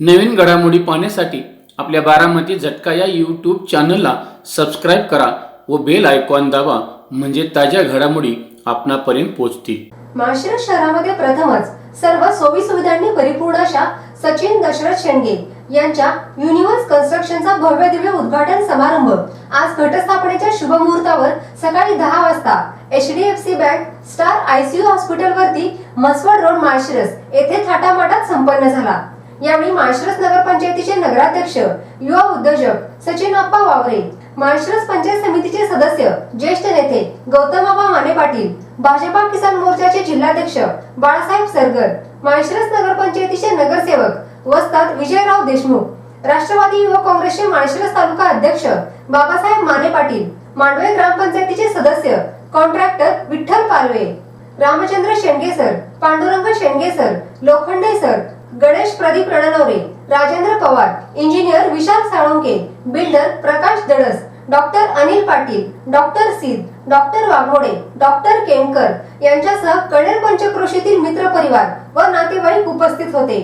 नवीन घडामोडी पाहण्यासाठी आपल्या बारामती झटका या यूट्यूब चॅनलला सबस्क्राईब करा व बेल आयकॉन दाबा, म्हणजे ताज्या घडामोडी आपणापर्यंत पोहोचतील. माळशिरस शहरामध्ये प्रथमच सर्व सोयी सुविधांनी परिपूर्ण अशा सचिन दशरथ शेंडगे यांच्या युनिव्हर्स कन्स्ट्रक्शनचा भव्य दिव्य उद्घाटन समारंभ आज घटस्थापनेच्या शुभ मुहूर्तावर सकाळी 10 वाजता HDFC bank star ICU hospital वरती मसवड रोड माळशिरस येथे थाटामाटात संपन्न झाला. यावेळी माळशिरस नगरपंचायतीचे नगराध्यक्ष, युवा उद्योजक सचिन अप्पा वावरे, माळशिरस पंचायत समितीचे सदस्य, ज्येष्ठ नेते गौतमआबा माने पाटील, भाजपा किसान मोर्चाचे जिल्हाध्यक्ष बाळासाहेब सरगर, माळशिरस नगरपंचायतीचे नगरसेवक वस्ताद विजयराव देशमुख, राष्ट्रवादी युवक काँग्रेसचे माळशिरस तालुका अध्यक्ष बाबासाहेब माने पाटील, मांडवे ग्रामपंचायतीचे सदस्य contractor Vitthal Palve, Ramchandra Shendge sir, Pandurang Shendge sir, Lokhande sir, Ganesh Pradeep Rananaware, Rajendra Pawar, engineer Vishal Salunke, builder Prakash Dadas, doctor Anil Patil, doctor Siddh, doctor Waghode, doctor Kemkar यांच्यासह कणेर पंचक्रोशीतील मित्र परिवार व नातेवाईक उपस्थित होते.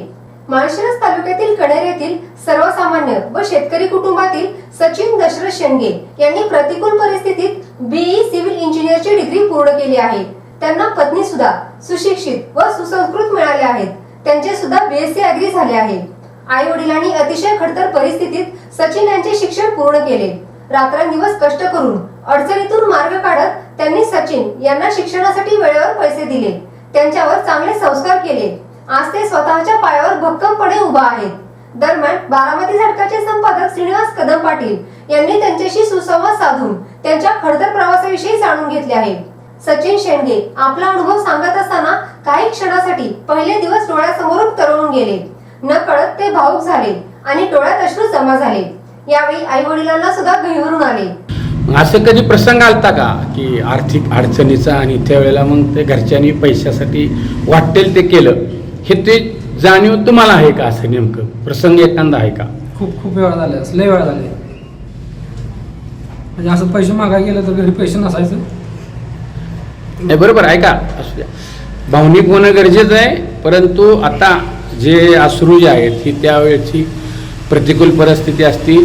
माळशिरस तालुक्यातील कणेर येथील सर्वसामान्य व शेतकरी कुटुंबातील सचिन दशरथ शेंडगे यांनी प्रतिकूल परिस्थितीत BE सिव्हिल इंजिनियरची डिग्री पूर्ण केली आहे. त्यांना पत्नी सुद्धा सुशिक्षित व सुसंस्कृत मिळाले आहेत. त्यांचे सुद्धा BSc अग्री झाले आहे. आई वडिलांनी अतिशय खडतर परिस्थितीत सचिन यांचे शिक्षण पूर्ण केले. रात्रंदिवस कष्ट करून अडचणीतून मार्ग काढत त्यांनी सचिन यांना शिक्षणासाठी वेळेवर पैसे दिले. त्यांच्यावर चांगले संस्कार केले. आज ते स्वतःच्या पायावर भक्कमपणे उभा आहेत. दरम्यान बारामती झटकाचे संपादक श्रीनिवास कदम पाटील यांनी त्यांच्याशी सुसंवाद साधून त्यांच्या खडतर प्रवासाविषयी जाणून घेतले आहे. सचिन शेंडगे आपला अनुभव सांगत असताना काही क्षणासाठी पहिले दिवस डोळ्यासमोरून तरळून गेले. नकळत ते भावुक झाले आणि डोळ्यात अश्रू जमा झाले. यावेळी आई वडिलांना सुद्धा गहिवरून आले. असं कधी प्रसंग आलता का की आर्थिक अडचणीचा आणि त्यावेळेला मग ते घरच्यांनी पैशासाठी वाटेल ते केलं, हे ते जाणीव तुम्हाला आहे का? असं नेमकं प्रसंग एखादा आहे का? खूप वेळा झाले, लय वेळा झाले. म्हणजे असं पैसे मागायला गेलं तर घरी पैसे नसायचं. नाही, बरोबर आहे का? असू द्या, भावनिक होणं गरजेचं आहे. परंतु आता जे अश्रू जे आहेत ही त्यावेळेची प्रतिकूल परिस्थिती असती,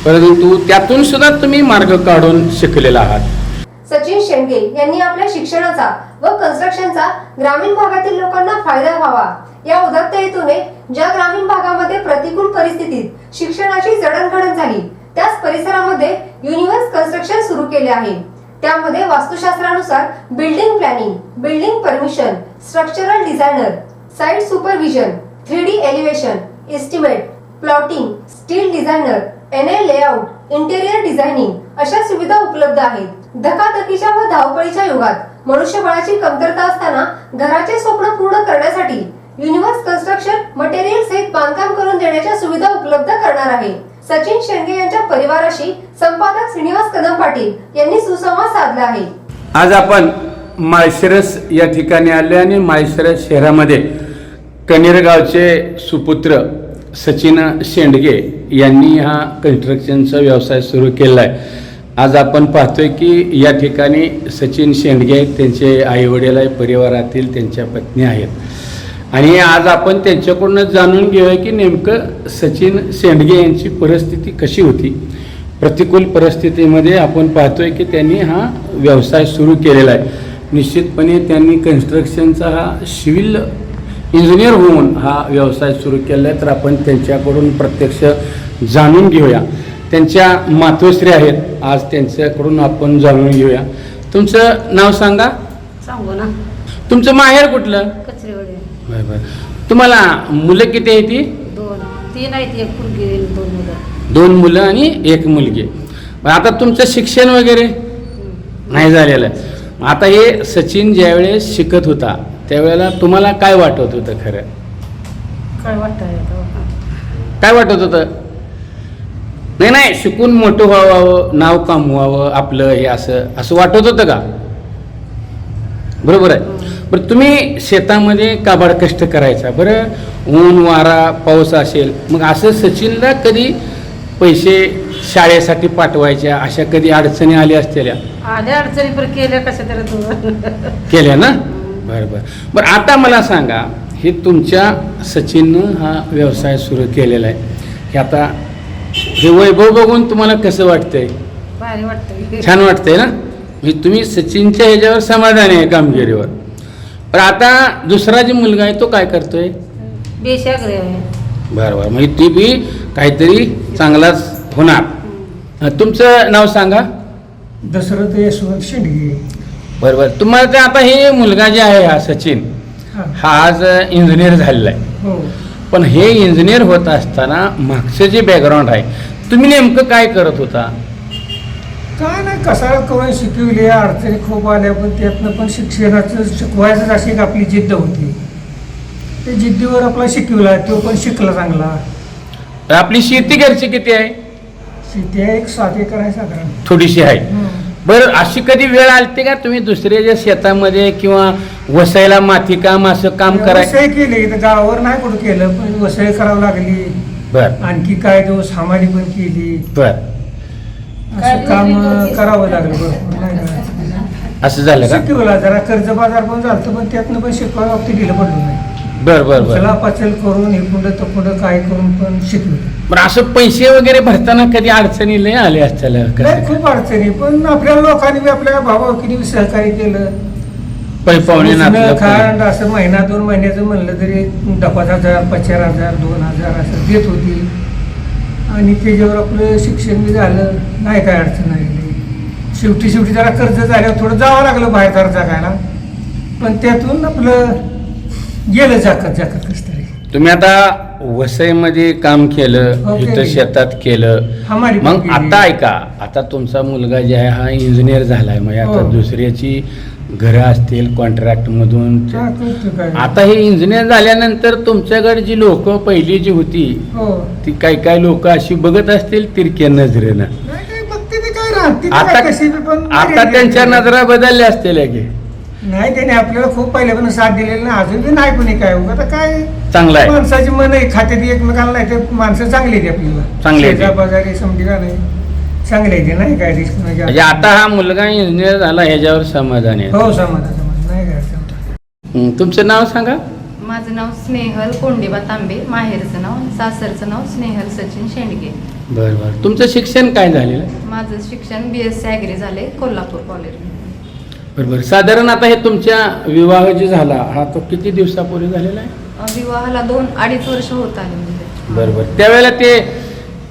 परंतु त्यातून सुद्धा तुम्ही मार्ग काढून शिकलेला आहात. सचिन शेंडगे यांनी आपल्या शिक्षणाचा व कन्स्ट्रक्शनचा ग्रामीण भागातील लोकांना फायदा व्हावा या उदात्त हेतूने ज्या ग्रामीण भागामध्ये प्रतिकूल परिस्थितीत शिक्षणाची जडणघडण झाली त्याच परिसरामध्ये युनिव्हर्स कन्स्ट्रक्शन सुरू केले आहे. त्यामध्ये वास्तुशास्त्रानुसार building planning, building permission, structural designer, site supervision, 3D elevation, estimate, plotting, steel designer, NA layout, interior designing अशा सुविधा उपलब्ध आहेत. धकाधकीच्या व धावपळीच्या युगात मनुष्यबळाची कमतरता असताना घराचे स्वप्न पूर्ण करण्यासाठी युनिव्हर्स कन्स्ट्रक्शन मटेरियल सहित बांधकाम करून देण्याच्या सुविधा उपलब्ध करणार आहे. सचिन शेंडगे यांच्या परिवाराशी संपादक श्रीनिवास कदम पाटील यांनी सुसंवाद साधला आहे. आज आपण माळशिरस या ठिकाणी आले आणि माळशिरस शहरामध्ये कणेर गावचे सुपुत्र सचिन शेंडगे यांनी हा कन्स्ट्रक्शनचा व्यवसाय सुरू केला आहे. आज आपण पाहतोय की या ठिकाणी सचिन शेंडगे, त्यांचे आईवडील आहे, परिवारातील त्यांच्या पत्नी आहेत. आणि आज आपण त्यांच्याकडूनच जाणून घेऊया की नेमकं सचिन शेंडगे यांची परिस्थिती कशी होती. प्रतिकूल परिस्थितीमध्ये आपण पाहतोय की त्यांनी हा व्यवसाय सुरू केलेला आहे. निश्चितपणे त्यांनी कन्स्ट्रक्शनचा हा सिव्हिल इंजिनियर होऊन हा व्यवसाय सुरू केला आहे. तर आपण त्यांच्याकडून प्रत्यक्ष जाणून घेऊया. त्यांच्या मातोश्री आहेत, आज त्यांच्याकडून आपण जाणून घेऊया. तुमचं नाव सांगा. सांगू ना. तुमचं माहेर कुठलं? कचरेवाडी. बरं. तुम्हाला मुलं किती आहे? ती 2-3 आहेत. एक मुलगी, 2 मुलं. 2 मुलं आणि 1 मुलगी. आता तुमचं शिक्षण वगैरे नाही झालेलं आहे. आता हे सचिन ज्यावेळेस शिकत होता त्यावेळेला तुम्हाला काय वाटत होतं? खरं काय काय वाटत होतं? नाही, शिकून मोठं व्हावं, नाव कमवावं आपलं, हे असं वाटत होतं का? बरोबर आहे. बरं, तुम्ही शेतामध्ये काबाड कष्ट करायचा, बरं, ऊन वारा पाऊस असेल, मग असं सचिनला कधी पैसे शाळेसाठी पाठवायच्या अशा कधी अडचणी आल्या असलेल्या? आल्या अडचणी पण केल्या कशा तरी केल्या ना? बरं. आता मला सांगा, हे तुमच्या सचिननं हा व्यवसाय सुरू केलेला आहे. हे आता हे वैभव बघून तुम्हाला कसं वाटतंय? भारी वाटतं. छान वाटतंय ना? म्हणजे तुम्ही सचिनच्या ह्याच्यावर समाधानी आहे कामगिरीवर. पण आता दुसरा जो मुलगा आहे तो काय करतोय? बेशाग्र आहे. बरं बरं, म्हणजे ती बी काहीतरी चांगलाच होणार. तुमचं नाव सांगा. दशरथ यशवंत शेंडगे. बरं बरं, तुम्हाला तर आता हे मुलगा जे आहे हा सचिन, हा आज इंजिनियर झालेला आहे. हो. पण हे इंजिनियर होत असताना मागचं जे बॅकग्राऊंड आहे, तुम्ही नेमकं काय करत होता? काय नाही कसाळ करून शिकवली, अडचणी खूप आल्या, पण त्यातनं पण शिक्षणाचं शिकवायचं अशी एक आपली जिद्द होती. त्या जिद्दीवर आपला शिकवला, तो पण शिकला चांगला. तर आपली शेती घरची किती आहे? शेती आहे 7 एकर आहे साधारण. थोडीशी आहे. हं. बरं, अशी कधी वेळ आलते का तुम्ही दुसऱ्याच्या शेतामध्ये किंवा वसायला माती काम असं काम करायचं? वसई केली, इथं गावावर नाही कुठं केलं, पण वसई करावं लागली. बर आणखी काय दिवस हमाली पण केली. बर, असं काम करावं लागलं. बरोबर नाही करायचं. असं झालं का? शिकवला जरा कर्ज बाजार पण झालं, पण त्यातनं पण शिकवायला बाबतीत गेलं पडलं नाही. बर बर बर. चला पाचल करून हे कुंड तो कुंड काय करून पण शिकलो. पण असं पैसे वगैरे भरताना कधी अडचणी लय आले असतील नाही खूप अडचणी, पण आपल्या लोकांनी बी आपल्या भावाकिनी सहकार्य केलं. पाहुणे उसनं खांड असं महिना 2 महिन्याचं म्हणलं तरी 10,000 5,000 2,000 असं देत होती. आणि त्याच्यावर आपलं शिक्षण बी झालं, नाही काय अडचण आली. शेवटी जरा कर्ज झाल्यावर थोडं जावं लागलं बाहेर जरा जगायला, पण त्यातून आपलं गेलं जाकत कसं तरी. तुम्ही आता वसईमध्ये काम केलं, हो, इथं केलं. शेतात केलं. हमाली मग पण केली. आता ऐका, आता तुमचा मुलगा जे आहे हा इंजिनियर झालाय, म्हणजे आता हो. दुसऱ्याची घरं असतील कॉन्ट्रॅक्ट मधून. काय करतो काय. आता हे इंजिनियर झाल्यानंतर तुमच्याकडे जी लोक पहिली जी होती हो. ती काही लोक अशी बघत असतील तिरक्या नजरेनं. नाही काय बघते ते काय राहते, आता कशी बी पण आता त्यांच्या नजरा बदलल्या असतील की? नाही त्याने आपल्याला खूप पहिल्यापासून साथ दिलेली ना, अजून बी नाही कोणी काय उगा. आता काय चांगला आहे. माणसाची मन आहे खात्यात एकमेकाला, नाही तर माणसं चांगली आहेत आपल्याला. चांगली आहेत. शेजारपाजारी समजी का नाही चांगले आहे ते, नाही काय रिस्क नाही म्हणजे आता हा मुलगा इंजिनियर झाला ह्याच्यावर समाधान आहे. हो समाधान नाही काय अडचण. तुमचं नाव सांगा. माझं नाव स्नेहल कोंडीबा तांबे, माहेरचं नाव, सासरचं नाव स्नेहल सचिन शेंडगे. बरं बरं. तुमचं शिक्षण काय झालेलं? माझं शिक्षण BSc ॲग्री झाले कोल्हापूर कॉलेज. बरोबर. साधारण आता हे तुमच्या विवाह जे झाला हा तो किती दिवसापूर्वी झालेला आहे? विवाहाला 2-2.5 वर्ष होत आले म्हणजे. बरोबर. त्यावेळेला ते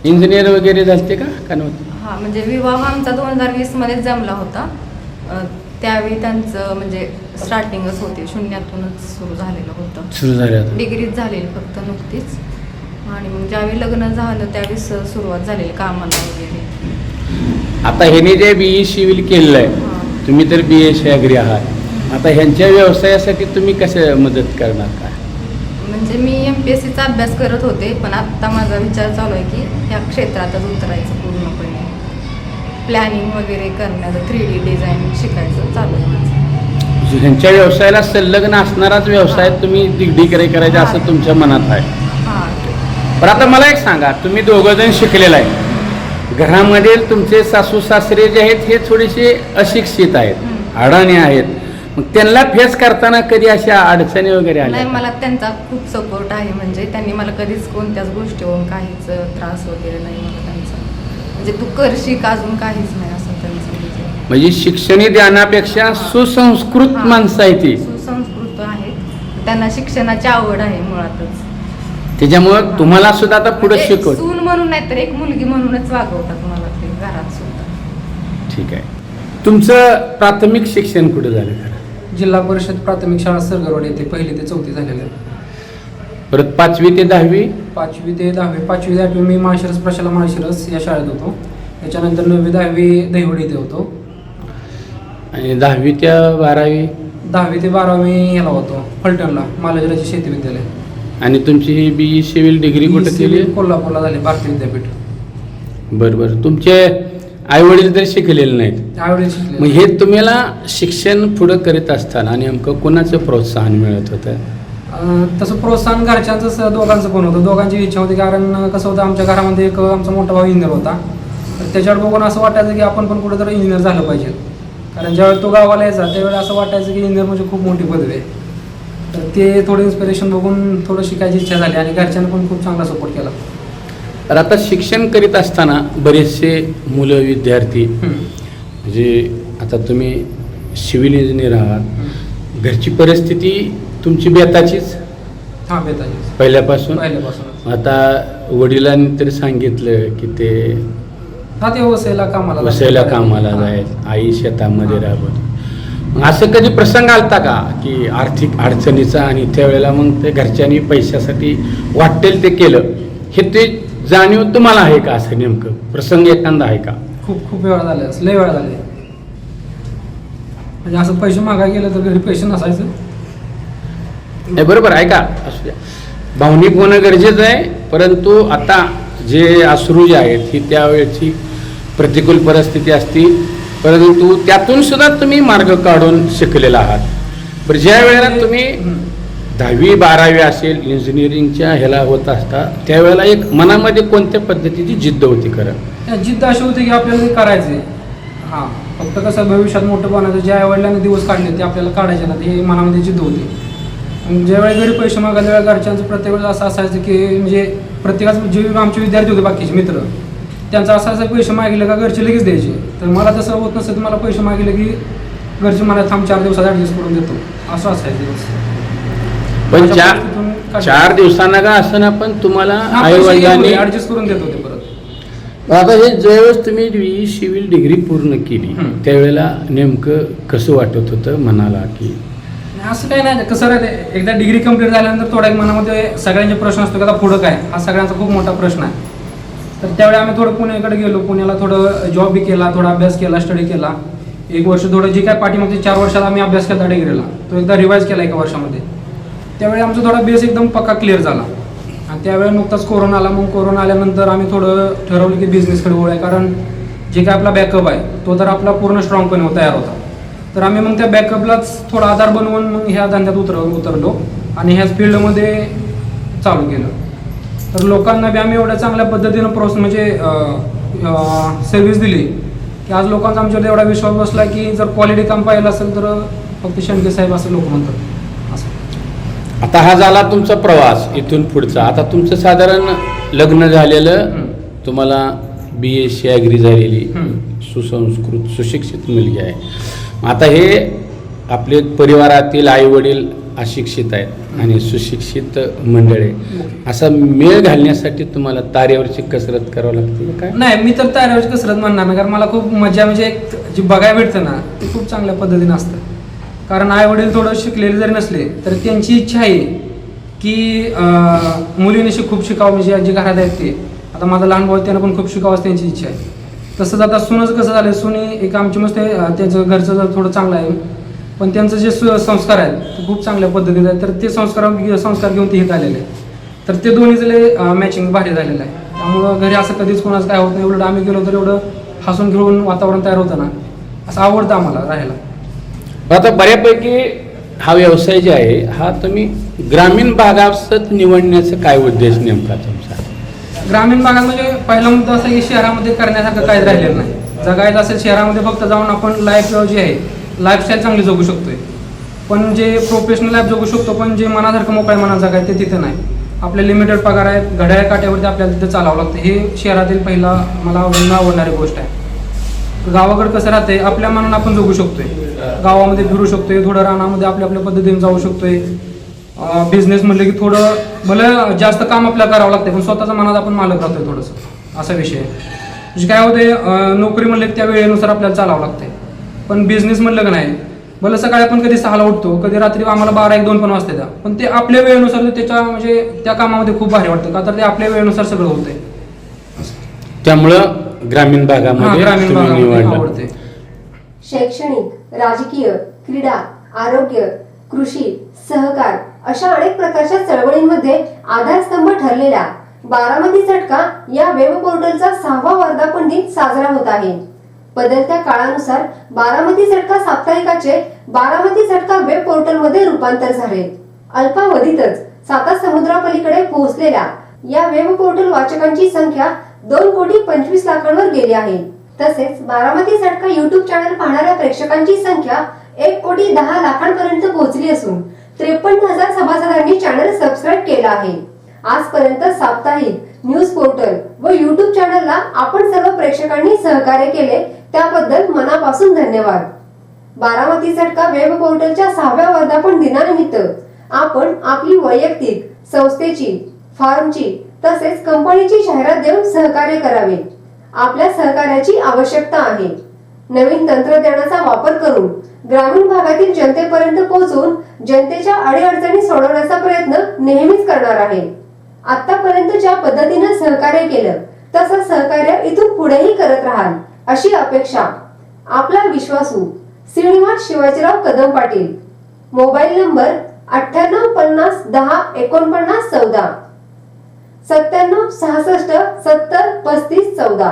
इंजिनियर वगैरे झालते का नव्हते? हा म्हणजे विवाह आमचा 2020 मध्ये जमला होता. त्यावेळी त्यांचं म्हणजे स्टार्टिंगच होते, शून्यातूनच सुरू झालेलं होतं. सुरू झालं. डिग्रीच झालेली फक्त नुकतीच. आणि मग ज्यावेळी लग्न झालं त्यावेळी सुरुवात झालेली कामाला वगैरे. आता ह्याने जे BE सिव्हिल केलेलं आहे, हां. तुम्ही तर BSc ॲग्री आहात. आता ह्यांच्या व्यवसायासाठी तुम्ही कसं मदत करणार काय? म्हणजे मी MPSCचा अभ्यास करत होते, पण आत्ता माझा विचार चालू आहे की ह्या क्षेत्रातच उतरायचं पूर्णपणे. प्लॅनिंग वगैरे करण्याचं 3D डिझाईन शिकायचं चालू आहे माझं. ह्यांच्या व्यवसायाला संलग्न असणाराच व्यवसाय तुम्ही डिग्री करायचा असं तुमच्या मनात आहे. हां. पण आता मला एक सांगा, तुम्ही दोघं जण शिकलेला आहे, घरामध्ये तुमचे सासू सासरे जे आहेत हे थोडेसे अशिक्षित आहेत, अडाणी आहेत, मग त्यांना फेस करताना कधी अशा अडचणी वगैरे आल्या? नाही, मला त्यांचा खूप सपोर्ट आहे. म्हणजे त्यांनी मला कधीच कोणत्याच गोष्टीवरून काहीच त्रास वगैरे नाही मला त्यांचा. म्हणजे तू कर शिक, अजून काहीच नाही असं त्यांचं. म्हणजे शिक्षणी ज्ञानापेक्षा सुसंस्कृत हां. माणसं आहे ती. सुसंस्कृत आहेत, त्यांना शिक्षणाची आवड आहे मुळातच. त्याच्यामुळं तुम्हाला सुद्धा आता पुढे म्हणजे शिकवत. सून म्हणून नाही तर एक मुलगी म्हणूनच वागवतात मला ते घरात सुद्धा. ठीक आहे. तुमचं प्राथमिक शिक्षण कुठे झालं खरं? जिल्हा परिषद प्राथमिक शाळा सरगरवाडी येथे 1ली ते 4थी झालेले आहे. परत 5वी ते 10वी? 5वी ते 10वी. 5वी ते 8वी मी माळशिरस प्रशाला माळशिरस या शाळेत होतो. त्याच्यानंतर 9वी 10वी दहिवडी इथे होतो. आणि 10वी ते 12वी? 10वी ते 12वी मी ह्याला होतो फलटणला, मालाजराचे शेती विद्यालय. आणि तुमची ही BE सिव्हिल डिग्री कुठे केली? कोल्हापूरला झाली, भारतीय विद्यापीठ. बरं बरं. तुमचे आई वडील तर शिकलेले नाहीत, त्यावेळी शिकले. मग हे तुम्हाला शिक्षण पुढं करीत असताना नेमकं कोणाचं प्रोत्साहन मिळत होतं? तसं प्रोत्साहन घरच्यांचं दोघांचं पण होतं. दोघांची इच्छा होती, कारण कसं होतं आमच्या घरामध्ये एक आमचा मोठा भाऊ इंजिनियर होता. तर त्याच्यावर बघून असं वाटायचं की आपण पण कुठेतरी इंजिनियर झालं पाहिजे. कारण ज्यावेळी तो गावाला यायचा त्यावेळी असं वाटायचं की इंजिनियर म्हणजे खूप मोठी पदवी आहे. तर ते थोडं इन्स्पिरेशन बघून थोडं शिकायची इच्छा झाली आणि घरच्यांनी पण खूप चांगला सपोर्ट केला. तर आता शिक्षण करीत असताना बरेचसे मुलं विद्यार्थी म्हणजे आता तुम्ही सिव्हिल इंजिनियर आहात, घरची परिस्थिती तुमची बेताचीच हां बेताची पहिल्यापासून. पहिल्यापासून आता वडिलांनी तरी सांगितलं की ते हा ते वसईला कामाला जायचं, आई शेतामध्ये राबत. मग असं कधी प्रसंग आलता का की आर्थिक अडचणीचा आणि त्यावेळेला मग ते घरच्यांनी पैशासाठी वाटेल ते केलं, हे ते जाणीव तुम्हाला आहे का? असं नेमकं प्रसंग एखादा आहे का? खूप वेळा झाले, लय वेळा झाले. म्हणजे असं पैसे मागायला गेलं तर घरी पैसे नसायचं. नाही बरोबर आहे का? असू द्या, भावनिक होणं गरजेचं आहे, परंतु आता जे अश्रू जे आहेत ही त्यावेळेची प्रतिकूल परिस्थिती असती, परंतु त्यातून सुद्धा तुम्ही मार्ग काढून शिकलेला आहात. बरं, ज्या वेळेला तुम्ही 10वी 12वी असेल इंजिनिअरिंगच्या ह्याला होत असता त्यावेळेला एक मनामध्ये कोणत्या पद्धतीची जिद्द होती खरं? जिद्द अशी होती की आपल्याला हे करायचे. हां, फक्त कसं भविष्यात मोठं बनायचं, ज्या वडिलांनी दिवस काढले ते आपल्याला काढायचे ना, हे मनामध्ये जिद्द होती. ज्यावेळी घरी पैसे मागायला वेळा घरच्यांचं प्रत्येक वेळेस असं असायचं की म्हणजे प्रत्येकाचं जे आमचे विद्यार्थी होते बाकीचे मित्र त्यांचं असं पैसे मागितले का घरचे लगेच द्यायचे. तर मला तसं होत नसतं, तर मला पैसे मागितले की घरचे मला थांब 4 दिवसात ॲडजस्ट करून देतो, असं असायचं दिवस. पण 4 दिवसांना का असं ना, पण तुम्हाला आईवडिलांनी ॲडजस्ट करून देत होते परत. आता हे ज्यावेळेस तुम्ही सिव्हिल डिग्री पूर्ण केली त्यावेळेला नेमकं कसं वाटत होतं मनाला? की असं काही नाही, कसं राहते एकदा डिग्री कंप्लीट झाल्यानंतर थोड्या मनामध्ये सगळ्यांचे प्रश्न असतो की आता पुढं काय, हा सगळ्यांचा खूप मोठा प्रश्न आहे. तर त्यावेळी आम्ही थोडं पुण्याकडे गेलो, पुण्याला थोडं जॉब बी केला, थोडा अभ्यास केला, स्टडी केला. 1 वर्ष थोडं जे काय पाठीमागचे 4 वर्षात आम्ही अभ्यास केला डिग्रीला, तो एकदा रिवाईज केला 1 वर्षामध्ये. त्यावेळी आमचा थोडा बेस एकदम पक्का क्लिअर झाला. आणि त्यावेळी नुकताच कोरोना आला. मग कोरोना आल्यानंतर आम्ही थोडं ठरवलं की बिझनेसकडे वळूया, कारण जे काय आपला बॅकअप आहे तो तर आपला पूर्ण स्ट्रॉंगपणे तयार होता. तर आम्ही मग त्या बॅकअपलाच थोडा आधार बनवून मग ह्या धंद्यात उतरलो आणि ह्याच फील्डमध्ये चालू केलं. तर लोकांना बी आम्ही एवढ्या चांगल्या पद्धतीनं म्हणजे सर्व्हिस दिली की आज लोकांचा आमच्यावर एवढा विश्वास बसला की जर क्वालिटी काम पाहिलं असेल तर फक्त शेंडगे साहेब असं लोक म्हणतात. असं आता हा झाला तुमचा प्रवास इथून पुढचा. आता तुमचं साधारण लग्न झालेलं, तुम्हाला BSc ॲग्री झालेली सुसंस्कृत सुशिक्षित मुलगी आहे. आता हे आपले परिवारातील आई वडील अशिक्षित आहेत आणि सुशिक्षित मंडळ आहे, असा मेळ घालण्यासाठी तुम्हाला तारेवरची कसरत करावं लागते काय? नाही, मी तर तारेवरची कसरत म्हणणार ना, कारण मला खूप मजा म्हणजे एक जी बघायला भेटतं ना ते खूप चांगल्या पद्धतीने असतं. कारण आई वडील थोडं शिकलेले जरी नसले तर त्यांची इच्छा आहे की मुलीने खूप शिकावं, म्हणजे जे घरात आहेत ते. आता माझा लहान भाऊ त्यांना पण खूप शिकावं त्यांची इच्छा आहे. तसंच आता सुनच कसं झालं, सुनी एक आमची मस्त त्यांचं घरचं जर थोडं चांगलं आहे, पण त्यांचं जे संस्कार आहेत ते खूप चांगल्या पद्धतीने आहेत. तर ते संस्कार घेऊन ते हित आलेले तर ते दोन्हीचं मॅचिंग भारी झालेलं आहे. त्यामुळं घरी असं कधीच कोणाचं काय होत नाही. एवढं आम्ही गेलो तर एवढं हसून खेळून वातावरण तयार होतं ना, असं आवडतं आम्हाला राहायला. आता बऱ्यापैकी हा व्यवसाय जे आहे हा तुम्ही ग्रामीण भागात निवडण्याचा काय उद्देश नेमका तुमचा? ग्रामीण भागात म्हणजे पहिला मुद्दा असा की शहरामध्ये करण्यासारखं काहीच राहिलेलं नाही. जगायचं असेल शहरामध्ये फक्त जाऊन आपण लाईफ जी आहे लाईफस्टाईल चांगली जगू शकतोय, पण जे प्रोफेशनल लाईफ जगू शकतो पण जे मनासारखं मोकळ्या मनात जगाय ते तिथे नाही. आपले लिमिटेड पगार आहेत, घड्याळ काट्यावरती आपल्याला तिथे चालावं लागतं. हे शहरातील पहिला मला आवडणारी गोष्ट आहे. गावाकडे कसं राहतंय, आपल्या मनानं आपण जगू शकतोय, गावामध्ये फिरू शकतोय, थोडं रानामध्ये आपल्या पद्धतीने जाऊ शकतोय. बिझनेस म्हटलं की थोडं भलं जास्त काम आपल्याला करावं लागतं, पण स्वतःच्या मनात आपण मालक राहतोय थोडंसं, असा विषय आहे. म्हणजे काय होते, नोकरी म्हणलं की त्या वेळेनुसार आपल्याला चालावं लागतंय. पण बिझनेस म्हणलं की नाही, भलं सकाळी आपण कधी 6ला उठतो, कधी रात्री आम्हाला 12, 1, 2 पण वाजते त्या, पण ते आपल्या वेळेनुसार त्याच्या म्हणजे त्या कामामध्ये खूप भारी वाटतं, का तर ते आपल्या वेळेनुसार सगळं होतंय. त्यामुळं ग्रामीण भागामध्ये ग्रामीण भागामध्ये आवडते. शैक्षणिक, राजकीय, क्रीडा, आरोग्य, कृषी, सहकार अशा अनेक प्रकारच्या चळवळींमध्ये आधारस्तंभ ठरलेला बारामती झटका या वेब पोर्टलचा 6वा वर्धापन दिन साजरा होत आहे. बदलत्या काळानुसार बारामती झटका साप्ताहिकाचे बारामती झटका वेब पोर्टल मध्ये रूपांतर झाले. अल्पावधीतच 7 समुद्रापलीकडे पोहोचलेल्या या वेब पोर्टल वाचकांची संख्या 2,25,00,000 गेली आहे. तसेच बारामती झटका YouTube चॅनल पाहणाऱ्या प्रेक्षकांची संख्या 1,10,00,000 पोहोचली असून 53,000 सभासदांनी चॅनल सबस्क्राईब केला आहे. आजपर्यंत साप्ताहिक न्यूज पोर्टल व YouTube चॅनलला आपण सर्व प्रेक्षकांनी सहकार्य केले त्याबद्दल मनापासून धन्यवाद. बारामती झटका वेब पोर्टलच्या 6व्या वर्धापन दिनानिमित्त आपण आपली वैयक्तिक, संस्थेची, फार्मची तसेच कंपनीची जाहिरात देऊन सहकार्य करावे. आपल्या सहकार्याची आवश्यकता आहे. नवीन तंत्रज्ञानाचा वापर करून ग्रामीण भागातील जनतेपर्यंत पोहोचून जनतेच्या अडीअडचणी सोडवण्याचा प्रयत्न नेहमीच करणार आहे. आतापर्यंत ज्या पद्धतीने सहकार्य केलं तसं सहकार्य इथून पुढेही करत राहाल अशी अपेक्षा. आपला विश्वासू श्रीनिवास शिवाजीराव कदम पाटील. Mobile number 98 50 10 49 14 97 66 70 35 14.